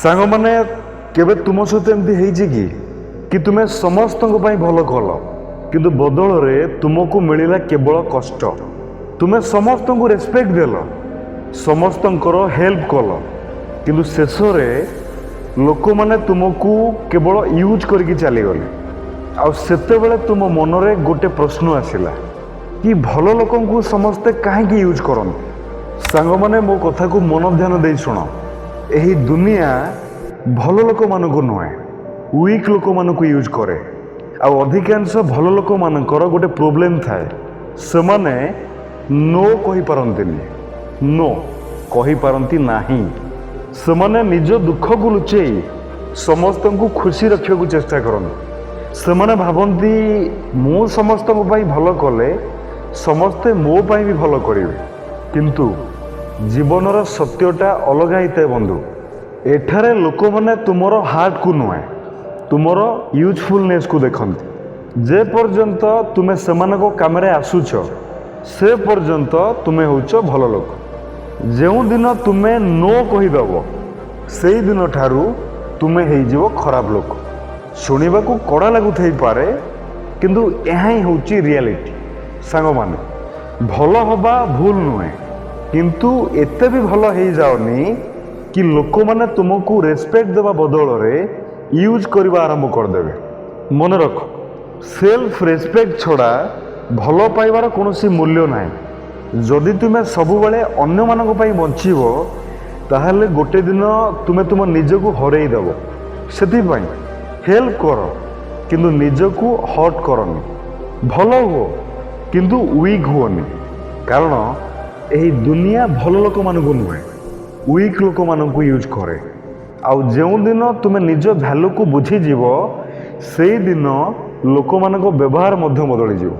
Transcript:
सांग मैंने केबे तुम सहित एमती होइछि कि तुमे समस्त भल कल किंतु बदल रे तुमको मिलला केवल कष्ट। तुमे समस्त रेस्पेक्ट देल, समस्त हेल्प कल किंतु शेष रे लोक माने तुमको केवल यूज करके चलीगले। आते तुम मनरे गोटे प्रश्न आसला कि भल लोक समस्ते कहीं यूज करन। सांग माने मो कथा को मन ध्यान दे शुण, यही दुनिया भल लोक मानक नुहे वीक लोक मानक यूज करे। अधिकांश भल लोक मानकर गोटे प्रोब्लेम थाए, सेमाने नो कहि पारंतिनी, नो कहि पारंती नाही। सेमाने निज दुख को लुचेई समस्त को खुशी रखा को चेष्टा करते। सेमाने भावंती मु समस्त भल कले समस्ते मो पाई भी भल करिवे, किंतु जीवनर सत्यटा अलग ही बंधु। एठारे लोक माने तुमर हार्ट को नुहे तुमर यूजफुलनेस को देखते। जे पर्यंत तुमे सेमानको कामरे आसुछ से पर्यंत तुमे होउछ भल लोक। जेउ दिन तुमे नो कहिदबो सेई दिन ठारू तुमे हेइजिवो खराब लोक। सुनिबा को कड़ा लागुथाई पारे किंतु यह ही होउची रियलिटी। सांग माने भल हबा भूल नुहे, किंतु एते भी भल हो जाओनी कि लोक माने तुमको रेस्पेक्ट देवा बदल रे यूज करवा आरंभ करदेवे। मन रख, सेल्फ रेस्पेक्ट छड़ा भल पाइबार कौनसी मूल्य ना। जदि तुम्हें सबु बेले अन्य मानक पई बंचिबो ताहले गोटे दिन तुमे तुम निजको हरई देव। सेथिपाई हेल्प कर किंतु निजको हर्ट करनी। भल हो किंतु वीक हुओनी, कारण यही दुनिया भल लोक मानक नुहे वीक लोक मानक यूज करे। आउ जो दिन तुमे निज भैल्यू को बुझीजीव से दिन लोक मानक व्यवहार बदली जीव।